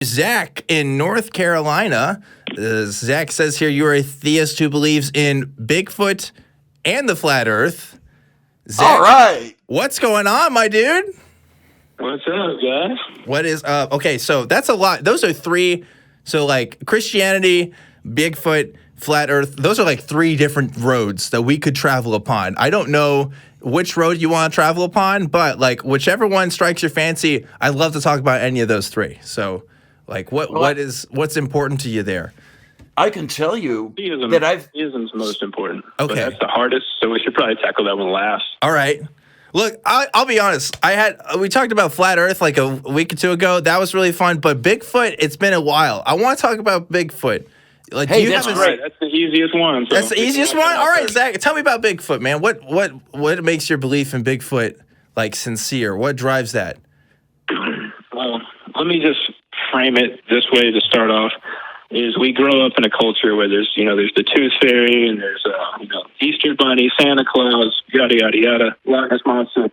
Zach in North Carolina. Zach says here you are a theist who believes in Bigfoot and the flat Earth. Zach, all right. What's going on, my dude? What's up, guys? What is up? Okay, so that's a lot. Those are three. So like Christianity, Bigfoot, flat Earth. Those are like three different roads that we could travel upon. I don't know which road you want to travel upon, but like whichever one strikes your fancy, I'd love to talk about any of those three. So. Like what's important to you there? I can tell you Theism, that theism's most important. Okay, but that's the hardest, so we should probably tackle that one last. All right. Look, I'll be honest. We talked about flat Earth like a week or two ago. That was really fun. But Bigfoot, it's been a while. I want to talk about Bigfoot. Like, hey, that's great. That's the easiest one. So that's the easiest one. All right, Zach, tell me about Bigfoot, man. What makes your belief in Bigfoot like sincere? What drives that? Well, let me just frame it this way to start off. Is we grow up in a culture where there's the Tooth Fairy and there's Easter Bunny, Santa Claus, yada yada yada, Loch Ness Monster,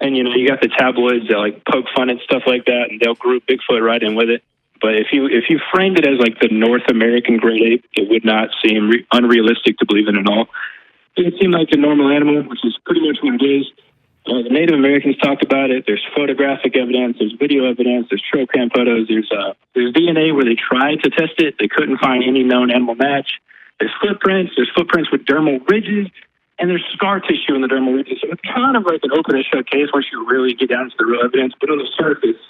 and you got the tabloids that like poke fun at stuff like that, and they'll group Bigfoot right in with it. But if you framed it as like the North American great ape, it would not seem unrealistic to believe in at all. It would seem like a normal animal, which is pretty much what it is. The Native Americans talked about it. There's photographic evidence. There's video evidence. There's trail cam photos. There's DNA where they tried to test it. They couldn't find any known animal match. There's footprints. There's footprints with dermal ridges. And there's scar tissue in the dermal ridges. So it's kind of like an open and shut case once you really get down to the real evidence. But on the surface,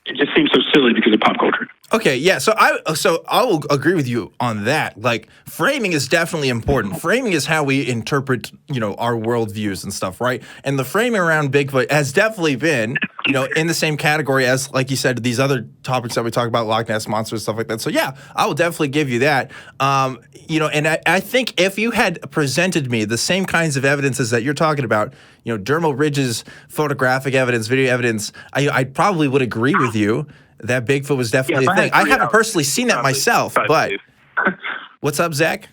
it just seems so silly because of pop culture. Okay, yeah. So I will agree with you on that. Like framing is definitely important. Framing is how we interpret, our worldviews and stuff, right? And the framing around Bigfoot has definitely been, in the same category as, like you said, these other topics that we talk about, Loch Ness Monster, stuff like that. So yeah, I will definitely give you that. And I think if you had presented me the same kinds of evidences that you're talking about, dermal ridges, photographic evidence, video evidence, I probably would agree with you that Bigfoot was definitely a thing. I haven't personally seen that myself, but what's up, Zach?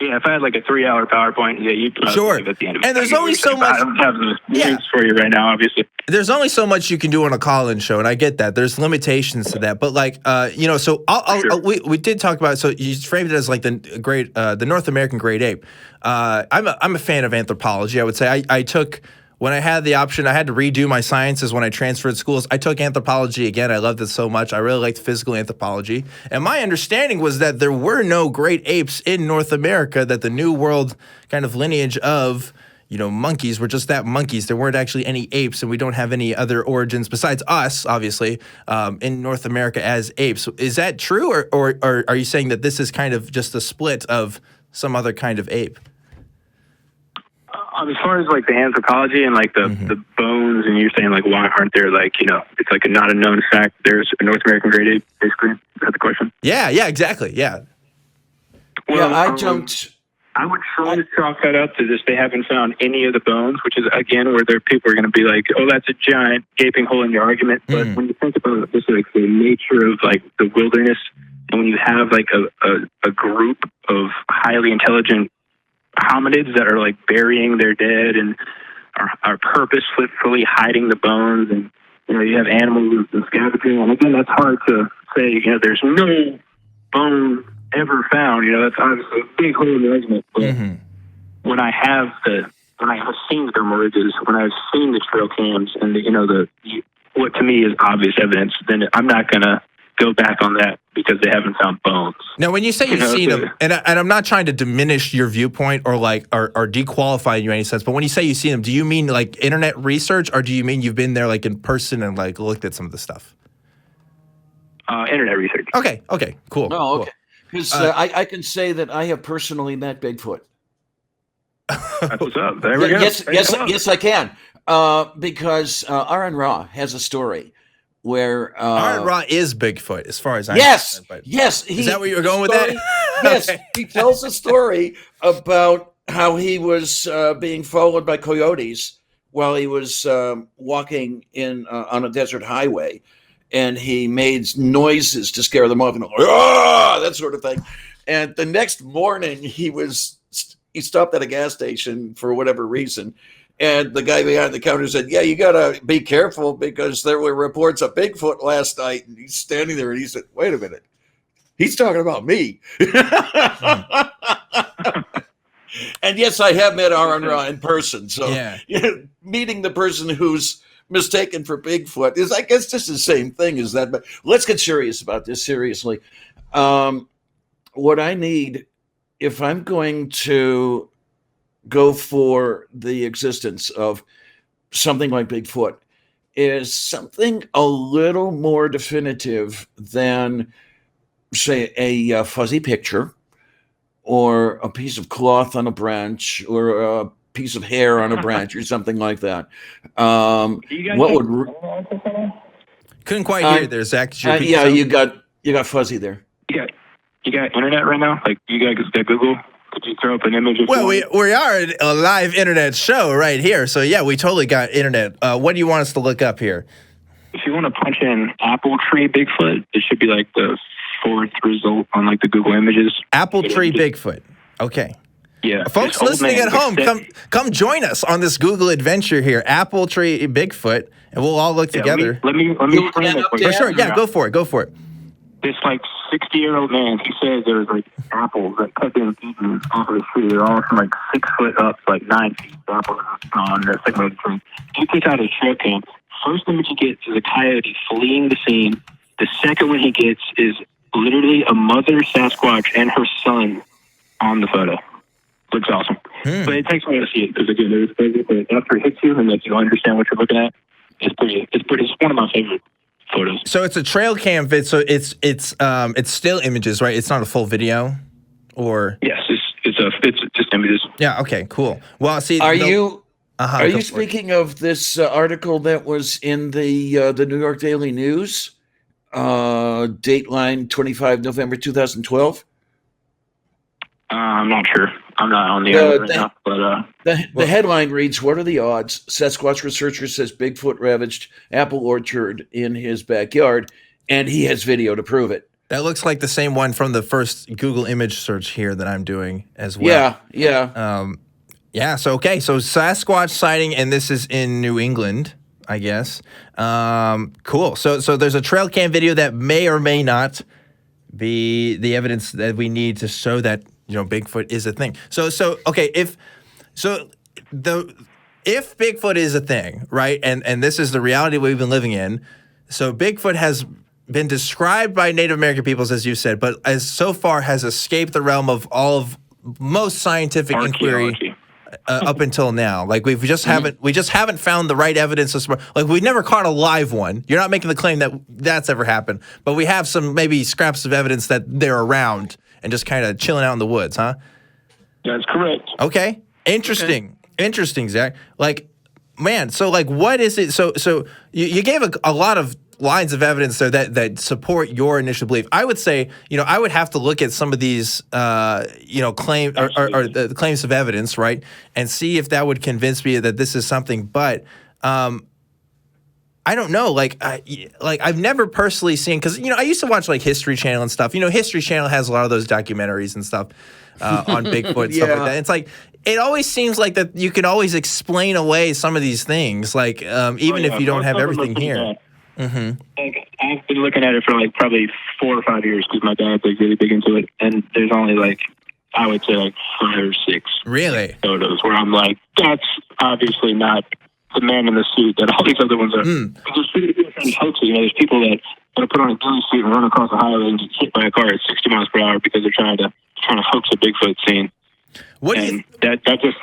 Yeah, if I had like a 3-hour PowerPoint, you'd probably sure. At the end of it. And there's only so much. I don't have the news for you right now, obviously. There's only so much you can do on a call-in show, and I get that. There's limitations to that, but like, so we did talk about. So you framed it as like the North American great ape. I'm a fan of anthropology. I would say I took. When I had the option, I had to redo my sciences when I transferred schools. I took anthropology again. I loved it so much. I really liked physical anthropology. And my understanding was that there were no great apes in North America, that the New World kind of lineage of, monkeys were just that, monkeys. There weren't actually any apes, and we don't have any other origins besides us, obviously, in North America as apes. Is that true, or are you saying that this is kind of just a split of some other kind of ape? As far as like the anthropology and like the bones, and you're saying like why aren't there like it's like not a known fact there's a North American great ape, basically? Is that the question? Yeah, exactly. Yeah. Well, yeah, I jumped. I would try to chalk that up to this. They haven't found any of the bones, which is again where people are going to be like, oh, that's a giant gaping hole in your argument. But when you think about this, like the nature of like the wilderness, and when you have like a group of highly intelligent hominids that are like burying their dead and are purposefully hiding the bones, and you have animals and scavenging, and again that's hard to say there's no bone ever found. That's obviously a big hole in the argument. But when I have seen the dermal ridges, when I've seen the trail cams, and what to me is obvious evidence, then I'm not gonna go back on that because they haven't found bones. Now, when you say you've seen them, and I'm not trying to diminish your viewpoint or like or dequalify you in any sense, but when you say you've seen them, do you mean like internet research, or do you mean you've been there like in person and like looked at some of the stuff? Internet research. Okay, cool. No, okay. Because I can say that I have personally met Bigfoot. That's what's up. There we go. Yes, I can. Because Aaron Ra has a story where Aaron Ra is Bigfoot, as far as I know. Yes. Is that where you were going with that? Yes, he tells a story about how he was being followed by coyotes while he was walking on a desert highway, and he made noises to scare them off, and that sort of thing. And the next morning, he stopped at a gas station for whatever reason, And the guy behind the counter said, "Yeah, you got to be careful because there were reports of Bigfoot last night." And he's standing there and he said, "Wait a minute. He's talking about me." And yes, I have met Aaron Ra in person. So meeting the person who's mistaken for Bigfoot is, I guess, just the same thing as that. But let's get serious about this, seriously. What I need, if I'm going to go for the existence of something like Bigfoot, is something a little more definitive than, say, a fuzzy picture or a piece of cloth on a branch or a piece of hair on a branch or something like that. What would... Couldn't quite hear there, Zach. Yeah, you got fuzzy there. You got internet right now? Like, you guys got Google? Could you throw up an image? Well, we are a live internet show right here. So, yeah, we totally got internet. What do you want us to look up here? If you want to punch in apple tree Bigfoot, it should be like the fourth result on like the Google images. Apple tree Bigfoot. Okay. Yeah. Folks listening at home, come join us on this Google adventure here. Apple tree Bigfoot, and we'll all look together. Let me frame it for you. Sure, yeah, go for it. This like 60-year-old man, he says there's like apples that have been eaten off of the tree. They're all from like 6 foot up to like 9 feet. The apples on the segment of the tree. He puts out his trail cam. First image he gets is a coyote fleeing the scene. The second one he gets is literally a mother Sasquatch and her son on the photo. Looks awesome. But it takes a while to see it because again, there's basically after it hits you and like you don't understand what you're looking at. It's one of my favorite photos. So it's a trail cam vid. So it's still images, right? It's not a full video, or yes, it's just images. Yeah. Okay. Cool. Well, see, are you speaking of this article that was in the New York Daily News, dateline 25 November 2012? I'm not sure. I'm not on the right now, but the headline reads, "What are the odds? Sasquatch researcher says Bigfoot ravaged apple orchard in his backyard," and he has video to prove it. That looks like the same one from the first Google image search here that I'm doing as well. Yeah. So Sasquatch sighting, and this is in New England, I guess. Cool. So there's a trail cam video that may or may not be the evidence that we need to show that, you know, Bigfoot is a thing. If Bigfoot is a thing, right? And this is the reality we've been living in. So Bigfoot has been described by Native American peoples, as you said, but as so far has escaped the realm of most scientific inquiry up until now. Like we just haven't found the right evidence of, like we've never caught a live one. You're not making the claim that that's ever happened, but we have some maybe scraps of evidence that they're around and just kind of chilling out in the woods, huh? That's correct. Okay. Interesting, Zach. Like, man, so like what is it? So you gave a lot of lines of evidence there that support your initial belief. I would say, you know, I would have to look at some of these, claim or the claims of evidence, right, and see if that would convince me that this is something. But I don't know. Like I've never personally seen, because you know I used to watch like History Channel and stuff. You know, History Channel has a lot of those documentaries and stuff on Bigfoot and stuff like that. It's like it always seems like that you can always explain away some of these things, like even if you don't have everything here. Mm-hmm. Like, I've been looking at it for like probably 4 or 5 years because my dad's like really big into it, and there's only like I would say like 5 or 6 really photos where I'm like, that's obviously not the man in the suit that all these other ones are. Because there's really different hoaxes. You know, there's people that put on a ghillie suit and run across the highway and get hit by a car at 60 miles per hour because they're trying to hoax a Bigfoot scene. That just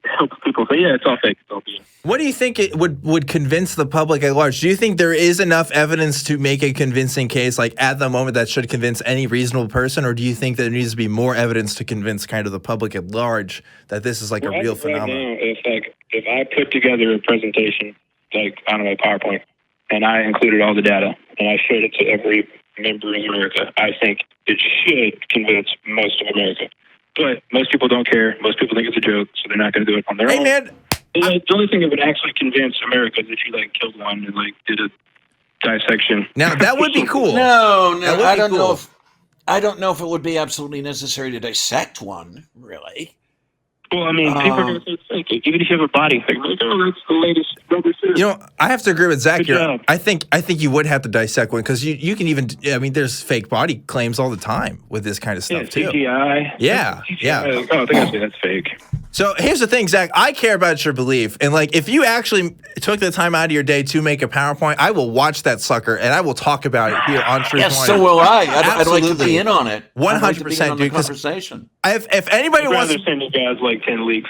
helps people say, yeah, it's all fake. It's all being. What do you think it would convince the public at large? Do you think there is enough evidence to make a convincing case, like at the moment, that should convince any reasonable person, or do you think there needs to be more evidence to convince kind of the public at large that this is like a real phenomenon? If I put together a presentation, like on a PowerPoint, and I included all the data, and I showed it to every member in America, I think it should convince most of America. But most people don't care. Most people think it's a joke, so they're not going to do it on their own. Man. The only thing that would actually convince America is if you like killed one and like did a dissection. Now that would be cool. No, I don't know if it would be absolutely necessary to dissect one. Really, Well, I mean, people are going to say it's fake. Even if you have a body thing, like, oh, that's the latest rubber suit. You know, I have to agree with Zach Good here. job. I think you would have to dissect one because you can even. I mean, there's fake body claims all the time with this kind of stuff too. CGI. Yeah, CGI. yeah. Oh, I think I say that's fake. So here's the thing, Zach. I care about your belief, and like if you actually took the time out of your day to make a PowerPoint, I will watch that sucker and I will talk about it here on Truth. Yes, so will I. I'd like to Absolutely. be in on it. 100%, dude. Conversation. If anybody I'd wants, rather send you guys like 10 links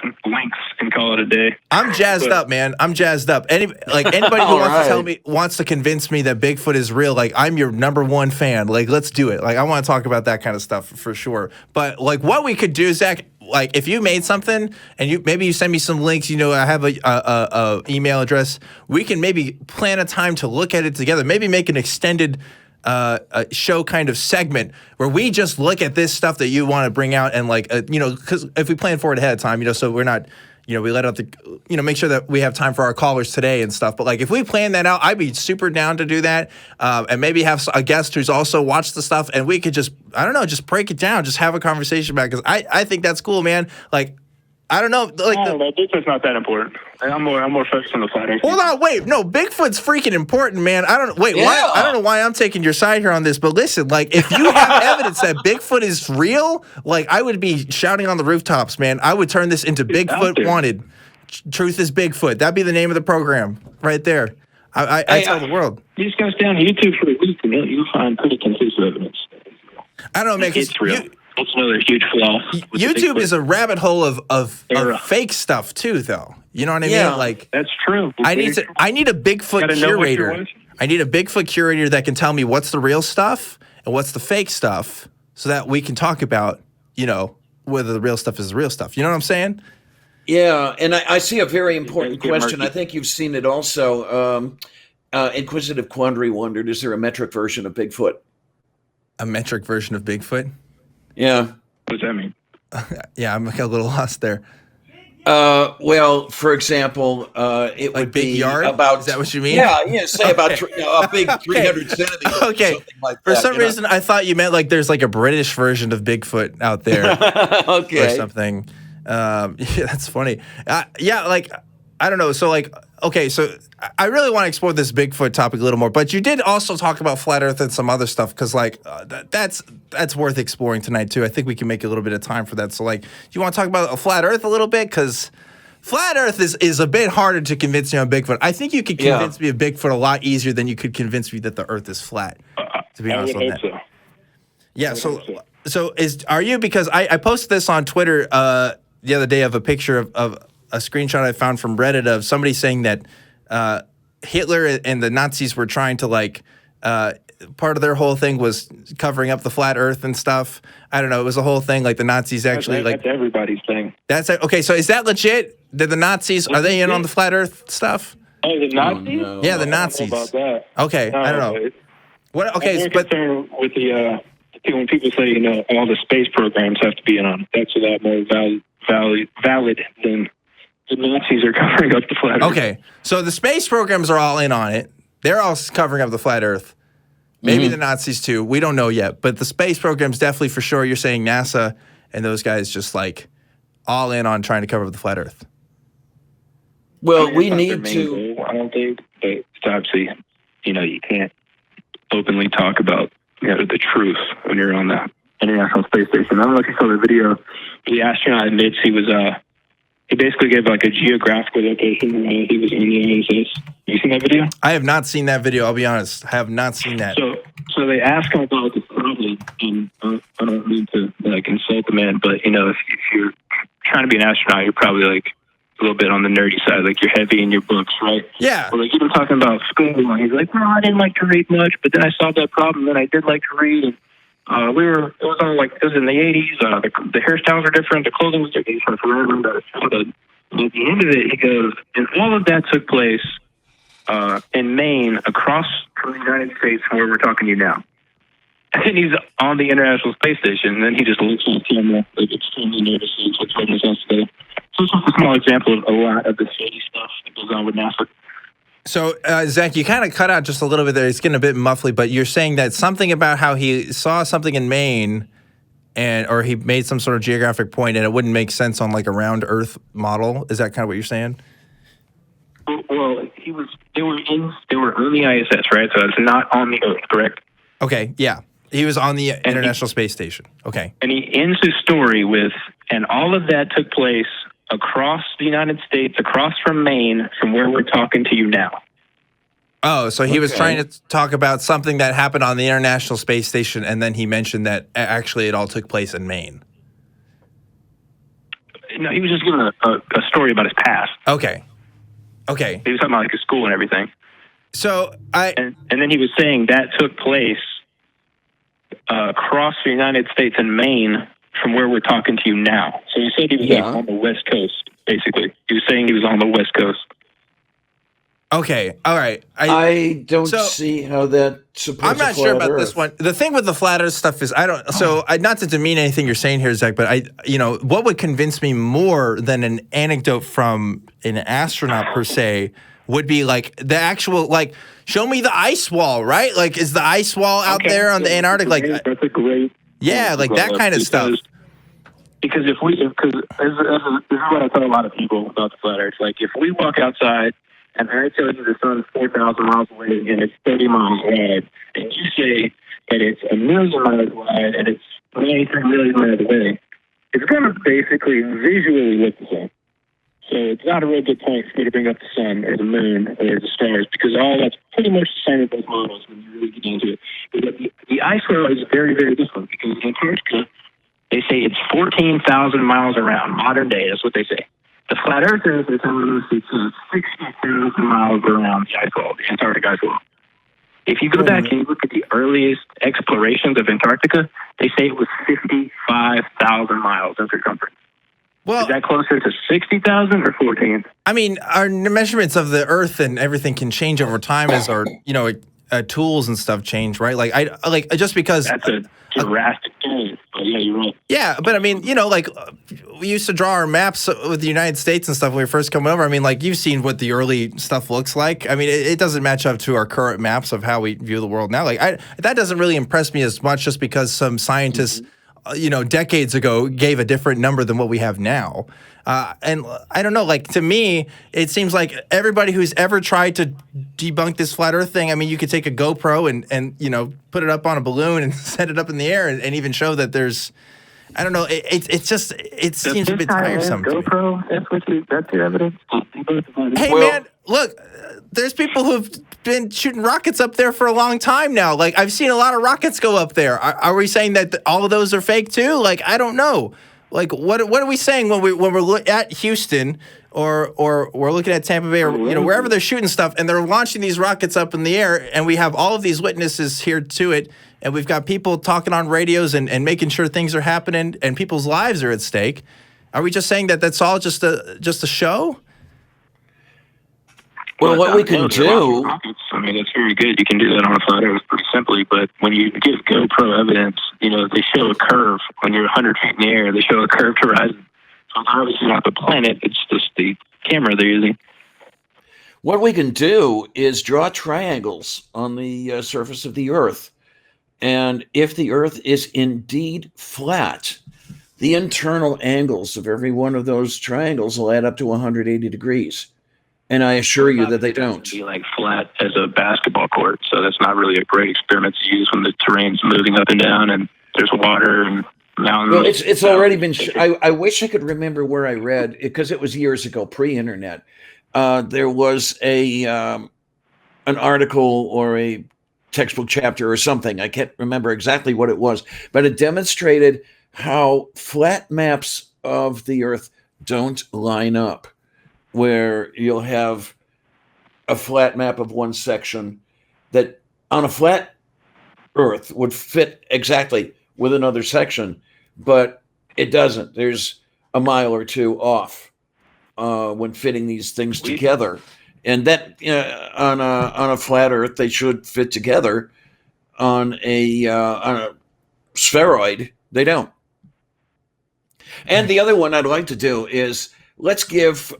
and call it a day. I'm jazzed up, man. I'm jazzed up. Anybody who wants to convince me that Bigfoot is real, like I'm your number one fan. Like let's do it. Like I want to talk about that kind of stuff for sure. But like what we could do, Zach. Like if you made something and maybe you send me some links, you know, I have a email address. We can maybe plan a time to look at it together. Maybe make an extended show kind of segment where we just look at this stuff that you want to bring out and like you know, because if we plan for it ahead of time, you know, so we're not. You know, we let out the, you know, make sure that we have time for our callers today and stuff. But like, if we plan that out, I'd be super down to do that. And maybe have a guest who's also watched the stuff and we could just, I don't know, just break it down, just have a conversation about it. Because I think that's cool, man. Like, I don't know. Like, Bigfoot's not that important. I'm more focused on the flat earth. Hold on, wait. No, Bigfoot's freaking important, man. I don't wait. Yeah. Why? I don't know why I'm taking your side here on this, but listen, like, if you have evidence that Bigfoot is real, like, I would be shouting on the rooftops, man. I would turn this into Bigfoot Wanted. Truth is Bigfoot. That'd be the name of the program right there. I tell the world. You just go down to YouTube for a week and you'll find pretty conclusive evidence. I don't know, man. It's real. That's another huge flaw. YouTube is a rabbit hole of fake stuff too, though. You know what I mean? Like that's true. I need a Bigfoot curator. I need a Bigfoot curator that can tell me what's the real stuff and what's the fake stuff, so that we can talk about, you know, whether the real stuff is the real stuff. You know what I'm saying? Yeah, and I see a very important question. I think you've seen it also. Inquisitive Quandary wondered, is there a metric version of Bigfoot? A metric version of Bigfoot? Yeah. What does that mean? Yeah, I'm a little lost there. Well, for example, it like would big be yard? about. Is that what you mean? Yeah, say about a big 300 centimeters. Okay. Something like For that, some reason, I thought you meant like there's like a British version of Bigfoot out there. Okay. Or something. Yeah, that's funny. Yeah, like I don't know. So like, okay, so I really want to explore this Bigfoot topic a little more, but you did also talk about flat Earth and some other stuff because like that's worth exploring tonight too. I think we can make a little bit of time for that. So like, do you want to talk about a flat Earth a little bit? Because flat Earth is a bit harder to convince me on Bigfoot. I think you could convince me of Bigfoot a lot easiher than you could convince me that the Earth is flat. To be honest on that. So. Yeah. So are you? Because I posted this on Twitter the other day of a picture of a screenshot I found from Reddit of somebody saying that Hitler and the Nazis were trying to like part of their whole thing was covering up the flat Earth and stuff. I don't know. It was a whole thing. Like the Nazis actually that's everybody's thing. That's okay. So is that legit? Did the Nazis are they in on the flat Earth stuff? Oh, the Nazis? No. Yeah, the Nazis. I don't know about that. Okay, I don't know. What? Okay, I'm more concerned with the when people say, you know, all the space programs have to be in on it. That's a lot more valid than the Nazis are covering up the flat Earth. Okay, so the space programs are all in on it. They're all covering up the flat Earth. Maybe the Nazis too. We don't know yet. But the space programs definitely for sure. You're saying NASA and those guys just like all in on trying to cover up the flat Earth. Well, we That's not their need main to. goal, I don't think, but it's obviously, you know, you can't openly talk about, you know, the truth when you're on the International Space Station. I don't know if you saw the video. The astronaut admits he was he basically gave like a geographical location where he was in the United States. You seen that video? I have not seen that video. I'll be honest. I have not seen that. So they ask him about the problem, and I don't mean to like insult the man, but you know, if you're trying to be an astronaut, you're probably like a little bit on the nerdy side, like you're heavy in your books, right? Yeah. Well, like even talking about school, and he's like, "No, I didn't like to read much, but then I saw that problem, and I did like to read." And it was in the 80s. The hairstyles were different, the clothing was different for everyone. But at the end of it, he goes, and all of that took place in Maine, across from the United States, from where we're talking to you now. And he's on the International Space Station, and then he just looks at the camera, like extremely nervous, and what's holding his hands together. So it's just a small example of a lot of the shady stuff that goes on with NASA. So, Zach, you kind of cut out just a little bit there. It's getting a bit muffly, but you're saying that something about how he saw something in Maine or he made some sort of geographic point, and it wouldn't make sense on like a round Earth model. Is that kind of what you're saying? Well, they were on the ISS, right? So it's not on the Earth, correct? Okay, yeah. He was on the International Space Station. Okay. And he ends his story with, and all of that took place across the United States, across from Maine, from where we're talking to you now. Oh, so he was trying to talk about something that happened on the International Space Station, and then he mentioned that actually it all took place in Maine. No, he was just giving a story about his past. Okay. He was talking about like his school and everything. So and then he was saying that took place across the United States and Maine from where we're talking to you now. So he said he was on the West Coast, basically. He was saying he was on the West Coast. Okay, all right. I don't see how that supports. I'm not sure about this one. The thing with the flat Earth stuff is not to demean anything you're saying here, Zach, but what would convince me more than an anecdote from an astronaut per se would be like the actual, like, show me the ice wall, right? Like, is the ice wall out there on the Antarctic? Like, that's a great. Yeah, like that kind of stuff. Because this is what I tell a lot of people about the flat Earth. Like, if we walk outside and I tell you the sun's 4,000 miles away and it's 30 miles wide, and you say that it's 1,000,000 miles wide and it's 93 million miles away, it's going to basically visually look the same. So it's not a real good point for me to bring up the sun or the moon or the stars, because all that's pretty much the same with those models when you really get into it. But the ice world is very, very different, because in Antarctica, they say it's 14,000 miles around. Modern day, that's what they say. The flat earthers are telling us it's 60,000 miles around the ice wall, the Antarctic ice wall. If you go back and you look at the earliest explorations of Antarctica, they say it was 55,000 miles in circumference. Well, is that closer to 60,000 or 14? I mean, our measurements of the Earth and everything can change over time as our, tools and stuff change, right? Like just because that's a drastic change. But yeah, you're right. Yeah, but I mean, we used to draw our maps with the United States and stuff when we first come over. I mean, like, you've seen what the early stuff looks like. I mean, it doesn't match up to our current maps of how we view the world now. Like, that doesn't really impress me as much, just because some scientists, decades ago gave a different number than what we have now. And I don't know, like, to me, it seems like everybody who's ever tried to debunk this flat Earth thing, I mean, you could take a GoPro and put it up on a balloon and set it up in the air and even show that there's, I don't know, it seems a bit tiresome. GoPro, that's your evidence? Hey, man, look, there's people who've been shooting rockets up there for a long time now. Like, I've seen a lot of rockets go up there. Are we saying that all of those are fake too? Like, I don't know. Like, what are we saying when we're at Houston or we're looking at Tampa Bay or wherever they're shooting stuff and they're launching these rockets up in the air, and we have all of these witnesses here to it, and we've got people talking on radios and making sure things are happening and people's lives are at stake? Are we just saying that that's all just a show? Well, what we can do... Rockets, I mean, it's very good. You can do that on a flat Earth pretty simply, but when you give GoPro evidence, they show a curve. When you're 100 feet in the air, they show a curved horizon. So it's obviously not the planet, it's just the camera they're using. What we can do is draw triangles on the surface of the Earth. And if the Earth is indeed flat, the internal angles of every one of those triangles will add up to 180 degrees. And I assure you that they don't. Be like flat as a basketball court, so that's not really a great experiment to use when the terrain's moving up and down and there's water and mountains. Well, it's already been. I wish I could remember where I read, because it was years ago, pre-internet. There was an article or a textbook chapter or something. I can't remember exactly what it was, but it demonstrated how flat maps of the Earth don't line up, where you'll have a flat map of one section that on a flat Earth would fit exactly with another section, but it doesn't. There's a mile or two off when fitting these things together. And that on a flat Earth, they should fit together. On a spheroid, they don't. And the other one I'd like to do is let's give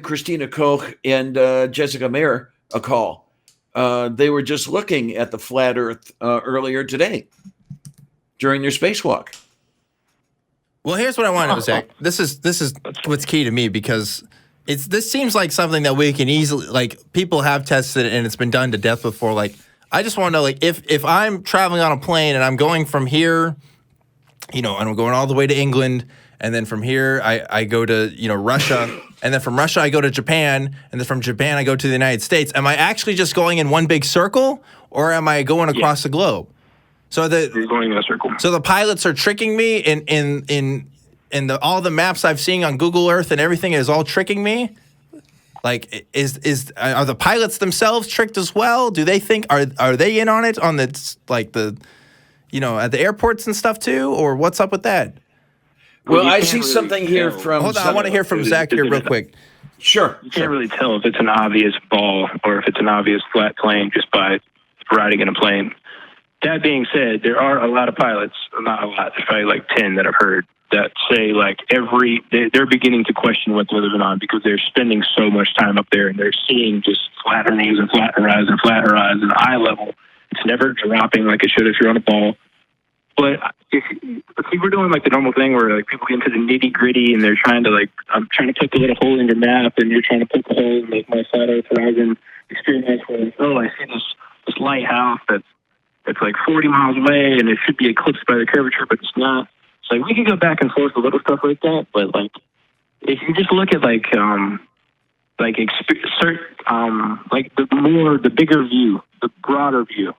Christina Koch and Jessica Mayer a call. They were just looking at the flat Earth earlier today. during their spacewalk. Well, here's what I want to know, Zach. This is what's key to me, because this seems like something that we can easily, like, people have tested and it's been done to death before. Like, I just want to know, like, if I'm traveling on a plane and I'm going from here, and I'm going all the way to England, and then from here I go to Russia, and then from Russia I go to Japan, and then from Japan I go to the United States. Am I actually just going in one big circle, or am I going across the globe? So you're going in a circle. So the pilots are tricking me in all the maps I've seen on Google Earth and everything is all tricking me. Like, are the pilots themselves tricked as well? Do they think are they in on it on at the airports and stuff too, or what's up with that? Well, I see something here from. Hold on, I want to hear from Zach here real quick. Sure. You can't really tell if it's an obvious ball or if it's an obvious flat plane just by riding in a plane. That being said, there are a lot of pilots, not a lot, there's probably like 10 that I've heard, that say like they're beginning to question what they're living on, because they're spending so much time up there and they're seeing just flat horizons and flat horizons and eye level. It's never dropping like it should if you're on a ball. But if we're doing like the normal thing where like people get into the nitty gritty and they're trying to I'm trying to poke a little hole in your map and you're trying to poke a hole and make my flat earth horizon experience where, I see this lighthouse that's like 40 miles away and it should be eclipsed by the curvature, but it's not. So we can go back and forth with little stuff like that, but like if you just look at the bigger view, the broader view,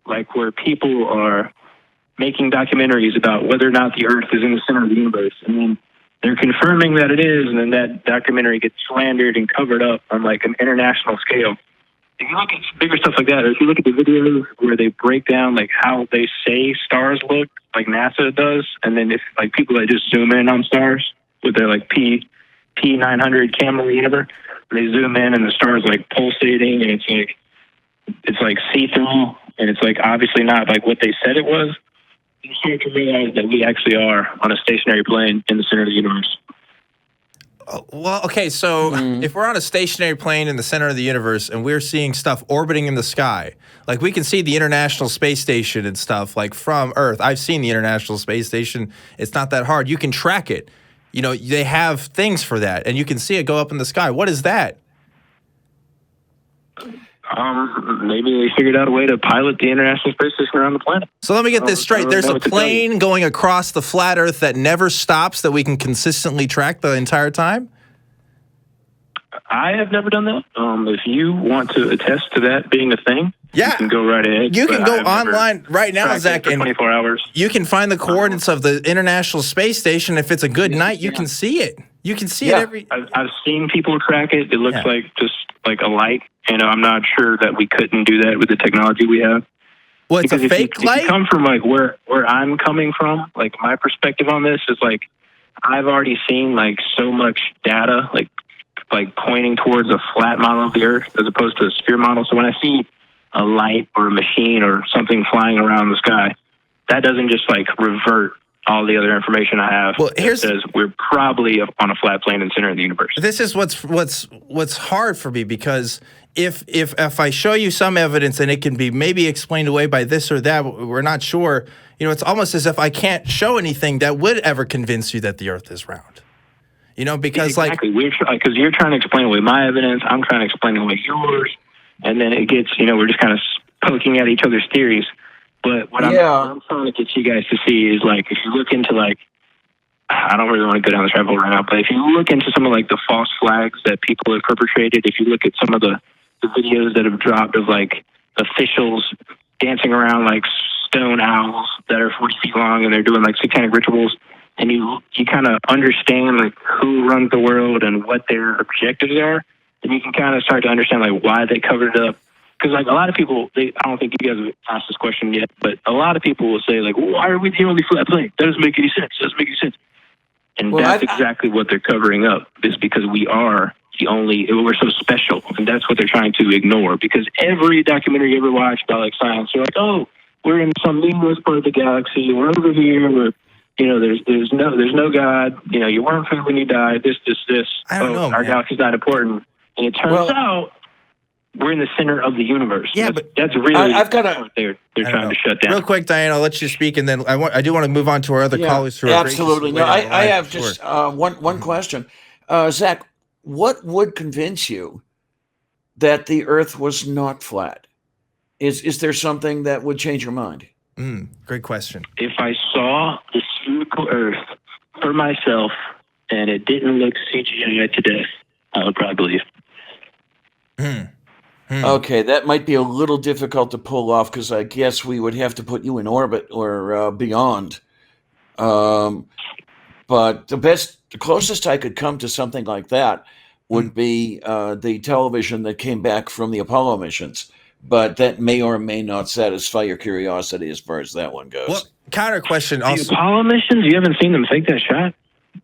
like where people are making documentaries about whether or not the Earth is in the center of the universe, and then they're confirming that it is, and then that documentary gets slandered and covered up on like an international scale. If you look at bigger stuff like that, or if you look at the videos where they break down like how they say stars look, like NASA does, and then if like people that just zoom in on stars with their like P900 camera or whatever, they zoom in and the star's like pulsating and it's like see-through and it's like obviously not like what they said it was. You start to realize that we actually are on a stationary plane in the center of the universe. Well, okay, so if we're on a stationary plane in the center of the universe and we're seeing stuff orbiting in the sky, like we can see the International Space Station and stuff like from Earth. I've seen the International Space Station. It's not that hard. You can track it. They have things for that, and you can see it go up in the sky. What is that? Maybe they figured out a way to pilot the International Space Station around the planet. So let me get this straight. There's a plane going across the flat Earth that never stops that we can consistently track the entire time? I have never done that. If you want to attest to that being a thing, you can go right ahead. You can go online right now, Zach, and 24 hours. You can find the coordinates of the International Space Station. If it's a good night, you can see it. You can see it every... I've seen people track it. It looks like just like a light. I'm not sure that we couldn't do that with the technology we have. Well, it's a fake light? If you come from like where I'm coming from, like my perspective on this is like I've already seen like so much data like pointing towards a flat model of the Earth as opposed to a sphere model. So when I see a light or a machine or something flying around the sky, that doesn't just like revert all the other information I have. Well, says we're probably on a flat plane in the center of the universe. This is what's hard for me, because if I show you some evidence and it can be maybe explained away by this or that, we're not sure. It's almost as if I can't show anything that would ever convince you that the Earth is round. Because exactly. Because you're trying to explain away my evidence, I'm trying to explain away yours, and then it gets we're just kind of poking at each other's theories. But what I'm trying to get you guys to see is like if you look into like I don't really want to go down this rabbit hole right now, but if you look into some of like the false flags that people have perpetrated, if you look at some of the videos that have dropped of like officials dancing around like stone owls that are 40 feet long and they're doing like satanic rituals, and you kind of understand like who runs the world and what their objectives are, then you can kind of start to understand like why they covered it up. Because like a lot of people, I don't think you guys have asked this question yet, but a lot of people will say like, why are we the only flat plane? That doesn't make any sense. And that's exactly what they're covering up, is because we are we're so special. And that's what they're trying to ignore, because every documentary you ever watch about like science, they're like, oh, we're in some meaningless part of the galaxy. We're over here. There's no God. You weren't food when you died. This. I don't know, our galaxy's not important. And it turns out we're in the center of the universe. Yeah, that's really I've got a. they're trying to shut down. Real quick, Diane, I'll let you speak, and then I do want to move on to our other callers who are absolutely. No, I have sure. just one question, Zach. What would convince you that the Earth was not flat? Is there something that would change your mind? Great question. If I saw the spherical Earth for myself and it didn't look CGI to death, I would probably believe. Okay, that might be a little difficult to pull off because I guess we would have to put you in orbit or beyond. But the closest I could come to something like that would be the television that came back from the Apollo missions. But that may or may not satisfy your curiosity as far as that one goes. Well, counter question. The Also, Apollo missions, you haven't seen them fake that shot?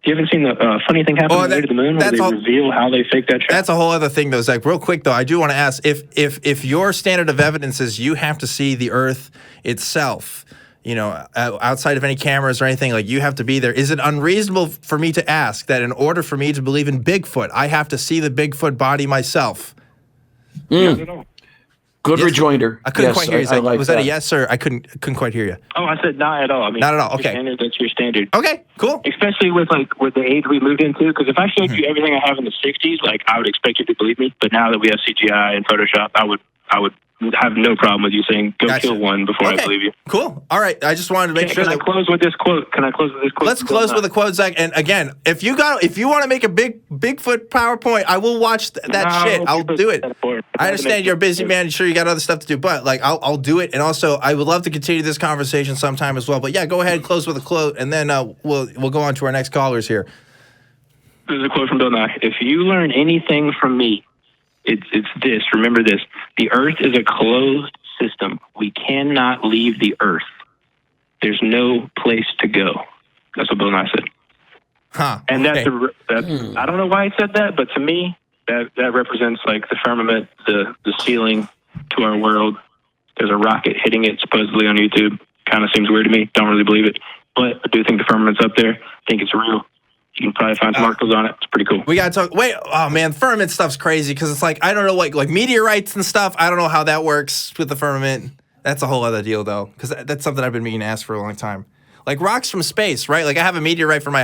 You haven't seen the funny thing happen on the way to the moon where they reveal how they fake that shot? That's a whole other thing, though, Zach. Real quick, though, I do want to ask, if your standard of evidence is you have to see the Earth itself, outside of any cameras or anything, like you have to be there, is it unreasonable for me to ask that in order for me to believe in Bigfoot, I have to see the Bigfoot body myself? Not at all. Good rejoinder. I couldn't quite hear you. Zach. Like was that a yes, or I couldn't quite hear you? Oh, I said not at all. I mean, not at all. Okay. That's your standard. Okay, cool. Especially with the age we moved into, because if I showed you everything I have in the '60s, I would expect you to believe me. But now that we have CGI and Photoshop, I would have no problem with you saying go kill one before I believe you. Cool. All right. I just wanted to make sure. Can I close with this quote? Let's close with a quote, Zach. And again, if you want to make a Bigfoot PowerPoint, I will watch that shit. I'll do it. I understand you're a busy man. I'm sure you got other stuff to do, but I'll do it. And also, I would love to continue this conversation sometime as well. But yeah, go ahead and close with a quote, and then we'll go on to our next callers here. This is a quote from Bill Nye. If you learn anything from me, it's this. Remember this. The Earth is a closed system. We cannot leave the Earth. There's no place to go. That's what Bill Nye said. Huh. And that's I don't know why he said that, but to me, that represents the firmament, the ceiling to our world. There's a rocket hitting it supposedly on YouTube. Kind of seems weird to me. Don't really believe it. But I do think the firmament's up there. I think it's real. You can probably find some articles on it. It's pretty cool. We got to talk. Wait, oh man, firmament stuff's crazy because it's I don't know, like meteorites and stuff. I don't know how that works with the firmament. That's a whole other deal, though, because that's something I've been meaning to ask for a long time. Like rocks from space, right? I have a meteorite in my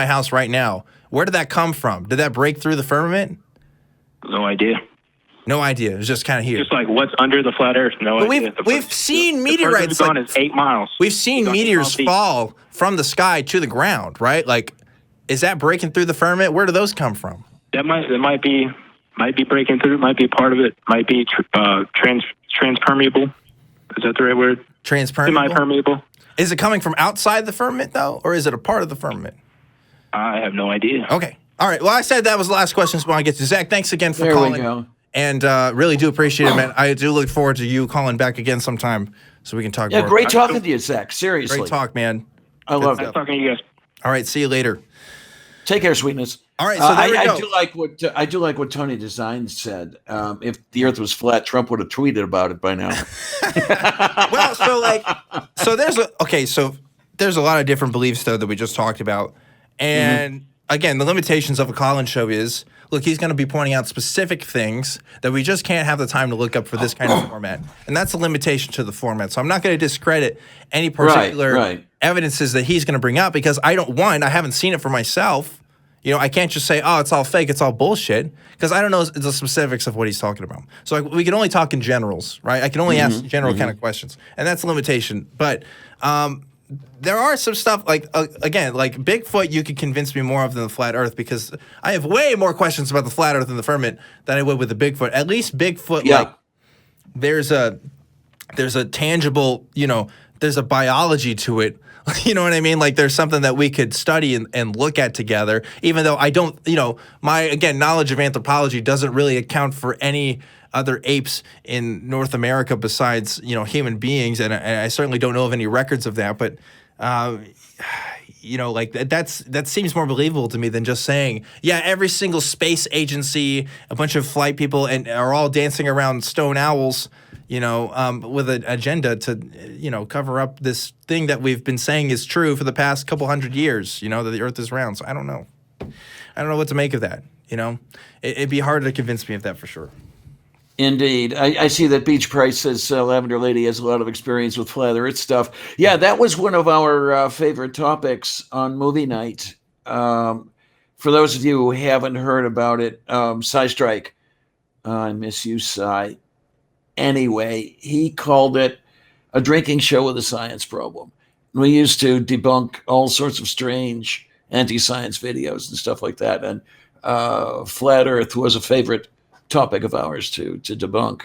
house right now. Where did that come from? Did that break through the firmament? No idea. No idea. It's just kind of here. Just what's under the flat Earth. No idea. We've seen meteorites. The is 8 miles. We've seen meteors fall from the sky to the ground, right? Is that breaking through the firmament? Where do those come from? That might be breaking through. Might be a part of it. Might be transpermeable. Is that the right word? Transpermeable. Semi-permeable. Is it coming from outside the firmament though, or is it a part of the firmament? I have no idea. Okay. All right. Well, I said that was the last question. So I want to get to Zach. Thanks again for calling. There we go. And really do appreciate it, man. I do look forward to you calling back again sometime so we can talk more. Yeah, great talking to you, Zach. Seriously. Great talk, man. I love it. Nice talking to you guys. All right. See you later. Take care, sweetness. All right, so there we go. I do like what Tony Design said. If the Earth was flat, Trump would have tweeted about it by now. Well, so there's a lot of different beliefs though that we just talked about, and again, the limitations of a call-in show is, look, he's going to be pointing out specific things that we just can't have the time to look up for this kind of format, and that's a limitation to the format. So I'm not going to discredit any particular evidences that he's going to bring up because I haven't seen it for myself. I can't just say, oh, it's all fake, it's all bullshit, because I don't know the specifics of what he's talking about. So we can only talk in generals, right? I can only ask general kind of questions, and that's a limitation. But there are some stuff, again, like Bigfoot, you could convince me more of than the flat Earth, because I have way more questions about the flat Earth and the firmament than I would with the Bigfoot. At least Bigfoot, there's a tangible, there's a biology to it. You know what I mean? There's something that we could study and look at together, even though I don't, my, again, knowledge of anthropology doesn't really account for any other apes in North America besides, human beings. And I certainly don't know of any records of that. But, that seems more believable to me than just saying, yeah, every single space agency, a bunch of flight people, and are all dancing around stone owls, with an agenda to, cover up this thing that we've been saying is true for the past couple hundred years, that the Earth is round. So I don't know. I don't know what to make of that, It'd be hard to convince me of that for sure. Indeed. I see that Beach Price says Lavender Lady has a lot of experience with flat earth stuff. Yeah, that was one of our favorite topics on movie night. For those of you who haven't heard about it, Cy Strike, I miss you, Cy. Anyway, he called it a drinking show with a science problem. We used to debunk all sorts of strange anti-science videos and stuff like that. And flat earth was a favorite topic of ours to debunk.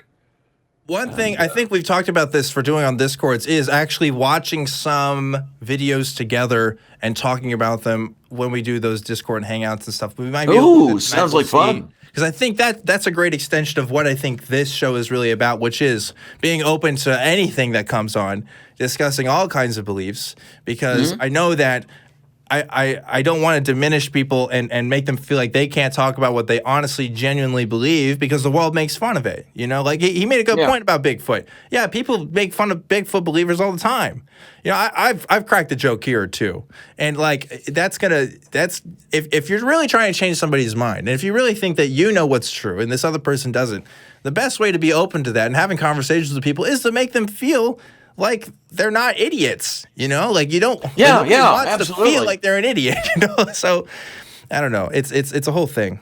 One thing I think we've talked about this for doing on Discords is actually watching some videos together and talking about them when we do those Discord hangouts and stuff. We might be Ooh, sounds like fun. Because I think that's a great extension of what I think this show is really about, which is being open to anything that comes on, discussing all kinds of beliefs, because I know that I don't want to diminish people and make them feel like they can't talk about what they honestly, genuinely believe because the world makes fun of it. You know, like he made a good point about Bigfoot. Yeah, people make fun of Bigfoot believers all the time. You know, I've cracked a joke here or two. And like if you're really trying to change somebody's mind, and if you really think that you know what's true and this other person doesn't, the best way to be open to that and having conversations with people is to make them feel like they're not idiots, you know, like you don't, absolutely. to feel like they're an idiot, you know. So I don't know. It's a whole thing.